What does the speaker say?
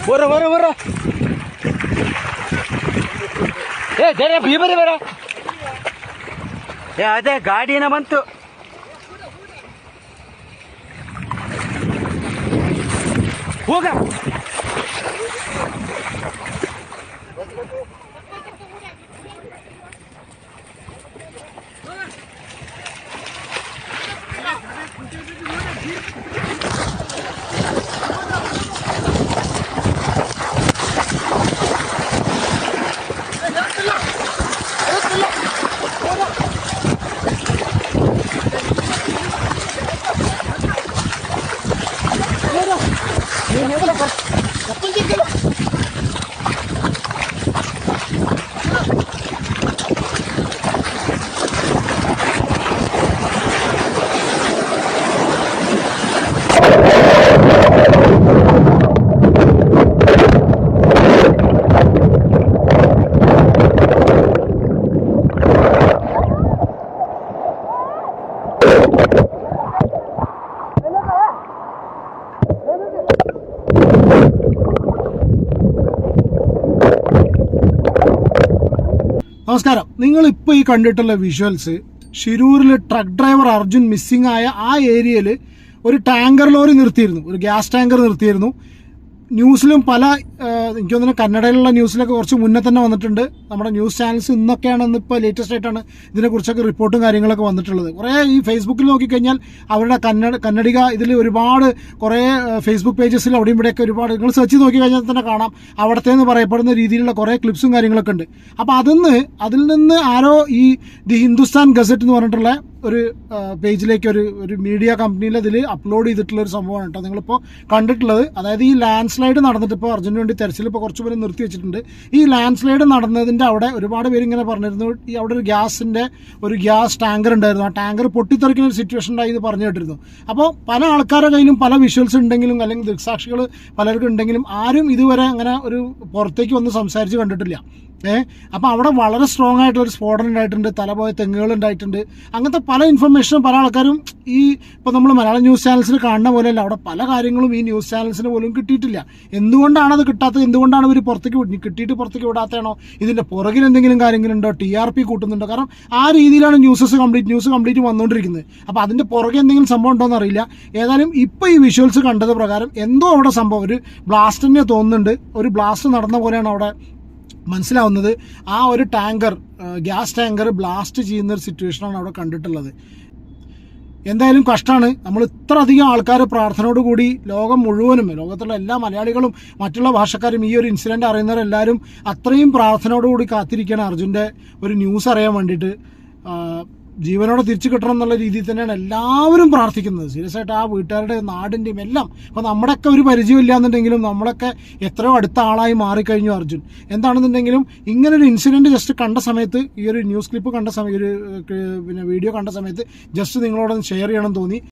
ಬರ ಏ ಬೇರೆ ಬಿ ಬರೀ ಬೇರೆ ಏ ಅದೇ ಗಾಡಿನ ಬಂತು. ಹೋಗ നമസ്കാരം. നിങ്ങളിപ്പോൾ ഈ കണ്ടിട്ടുള്ള വിഷ്വൽസ് ഷിരൂരിൽ ട്രക്ക് ഡ്രൈവർ അർജുൻ മിസ്സിംഗ് ആയ ആ ഏരിയയിൽ ഒരു ടാങ്കർ ലോറി നിർത്തിയിരുന്നു, ഒരു ഗ്യാസ് ടാങ്കർ നിർത്തിയിരുന്നു. ന്യൂസിലും പല എനിക്ക് തോന്നുന്നു കന്നഡയിലുള്ള ന്യൂസിലൊക്കെ കുറച്ച് മുന്നേ തന്നെ വന്നിട്ടുണ്ട്. നമ്മുടെ ന്യൂസ് ചാനൽസ് ഇന്നൊക്കെയാണ് ഇപ്പോൾ ലേറ്റസ്റ്റ് ആയിട്ടാണ് ഇതിനെക്കുറിച്ചൊക്കെ റിപ്പോർട്ടും കാര്യങ്ങളൊക്കെ വന്നിട്ടുള്ളത്. കുറേ ഈ ഫേസ്ബുക്കിൽ നോക്കിക്കഴിഞ്ഞാൽ അവരുടെ കന്നഡിക ഇതിൽ ഒരുപാട് കുറേ ഫേസ്ബുക്ക് പേജസിൽ അവിടെയും ഇവിടെയൊക്കെ ഒരുപാട് നിങ്ങൾ സെർച്ച് ചെയ്ത് നോക്കി കഴിഞ്ഞാൽ തന്നെ കാണാം. അവിടത്തേന്ന് പറയപ്പെടുന്ന രീതിയിലുള്ള കുറേ ക്ലിപ്സും കാര്യങ്ങളൊക്കെ ഉണ്ട്. അപ്പോൾ അതിൽ നിന്ന് ആരോ ഈ ദി ഹിന്ദുസ്ഥാൻ ഗസറ്റ് എന്ന് പറഞ്ഞിട്ടുള്ള ഒരു പേജിലേക്ക് ഒരു മീഡിയ കമ്പനിയിൽ അതിൽ അപ്ലോഡ് ചെയ്തിട്ടുള്ള ഒരു സംഭവമാണ് കേട്ടോ നിങ്ങളിപ്പോൾ കണ്ടിട്ടുള്ളത്. അതായത് ഈ ലാൻഡ് സ്ലൈഡ് നടന്നിട്ട് ഇപ്പോൾ അർജുന് വേണ്ടി തെരച്ചിൽ ഇപ്പോൾ കുറച്ച് പേര് നിർത്തി വെച്ചിട്ടുണ്ട്. ഈ ലാൻഡ് സ്ലൈഡ് നടന്നതിൻ്റെ അവിടെ ഒരുപാട് പേര് ഇങ്ങനെ പറഞ്ഞിരുന്നു, ഈ അവിടെ ഒരു ഗ്യാസ് ടാങ്കർ ഉണ്ടായിരുന്നു, ആ ടാങ്കർ പൊട്ടിത്തെറിക്കുന്ന ഒരു സിറ്റുവേഷൻ ഉണ്ടായി എന്ന് പറഞ്ഞു കേട്ടിരുന്നു. അപ്പോൾ പല ആൾക്കാരുടെ കയ്യിലും പല വിഷ്വൽസ് ഉണ്ടെങ്കിലും അല്ലെങ്കിൽ ദൃക്സാക്ഷികൾ പലർക്കും ഉണ്ടെങ്കിലും ആരും ഇതുവരെ അങ്ങനെ ഒരു പുറത്തേക്ക് വന്ന് സംസാരിച്ച് കണ്ടിട്ടില്ല. അപ്പോൾ അവിടെ വളരെ സ്ട്രോങ് ആയിട്ടുള്ള ഒരു സ്ഫോടനം ഉണ്ടായിട്ടുണ്ട്, തലപോയ തെങ്ങുകൾ ഉണ്ടായിട്ടുണ്ട്. അങ്ങനത്തെ പല ഇൻഫർമേഷനും പല ആൾക്കാരും ഈ ഇപ്പോൾ നമ്മൾ മലയാളം ന്യൂസ് ചാനൽസിൽ കാണുന്ന പോലെയല്ല, അവിടെ പല കാര്യങ്ങളും ഈ ന്യൂസ് ചാനൽസിന് പോലും കിട്ടിയിട്ടില്ല. എന്തുകൊണ്ടാണ് അത് കിട്ടാത്തത്? എന്തുകൊണ്ടാണ് ഇവർ കിട്ടിയിട്ട് പുറത്തേക്ക് വിടാത്തതാണോ? ഇതിൻ്റെ പുറകിൽ എന്തെങ്കിലും കാര്യങ്ങളുണ്ടോ? TRP കൂട്ടുന്നുണ്ടോ? കാരണം ആ രീതിയിലാണ് ന്യൂസ് കംപ്ലീറ്റ് വന്നുകൊണ്ടിരിക്കുന്നത്. അപ്പോൾ അതിൻ്റെ പുറകെ എന്തെങ്കിലും സംഭവം ഉണ്ടോയെന്ന് അറിയില്ല. ഏതായാലും ഇപ്പോൾ ഈ വിഷ്വൽസ് കണ്ടത് പ്രകാരം എന്തോ അവിടെ സംഭവം ഒരു ബ്ലാസ്റ്റ് തന്നെ തോന്നുന്നുണ്ട്. ഒരു ബ്ലാസ്റ്റ് നടന്ന പോലെയാണ് അവിടെ മനസ്സിലാവുന്നത്. ആ ഒരു ഗ്യാസ് ടാങ്കർ ബ്ലാസ്റ്റ് ചെയ്യുന്ന ഒരു സിറ്റുവേഷനാണ് അവിടെ കണ്ടിട്ടുള്ളത്. എന്തായാലും കഷ്ടമാണ്. നമ്മൾ ഇത്ര അധികം ആൾക്കാർ പ്രാർത്ഥനയോടുകൂടി ലോകം മുഴുവനും, ലോകത്തുള്ള എല്ലാ മലയാളികളും മറ്റുള്ള ഭാഷക്കാരും ഈ ഒരു ഇൻസിഡൻറ്റ് അറിയുന്നവരെല്ലാവരും അത്രയും പ്രാർത്ഥനയോടുകൂടി കാത്തിരിക്കുകയാണ് അർജുൻ്റെ ഒരു ന്യൂസ് അറിയാൻ വേണ്ടിയിട്ട്. ജീവനോടെ തിരിച്ചു കിട്ടണം എന്നുള്ള രീതിയിൽ തന്നെയാണ് എല്ലാവരും പ്രാർത്ഥിക്കുന്നത്. സീരിയസ് ആയിട്ട് ആ വീട്ടുകാരുടെ നാടിൻ്റെയും എല്ലാം. അപ്പോൾ നമ്മുടെയൊക്കെ ഒരു പരിചയമില്ല എന്നുണ്ടെങ്കിലും നമ്മളൊക്കെ എത്രയോ അടുത്ത ആളായി മാറിക്കഴിഞ്ഞു അർജുൻ. എന്താണെന്നുണ്ടെങ്കിലും ഇങ്ങനൊരു ഇൻസിഡൻറ്റ് ജസ്റ്റ് കണ്ട സമയത്ത്, ഈ ഒരു ന്യൂസ് ക്ലിപ്പ് കണ്ട സമയത്ത്, വീഡിയോ കണ്ട സമയത്ത് ജസ്റ്റ് നിങ്ങളോടൊന്ന് ഷെയർ ചെയ്യണം തോന്നി.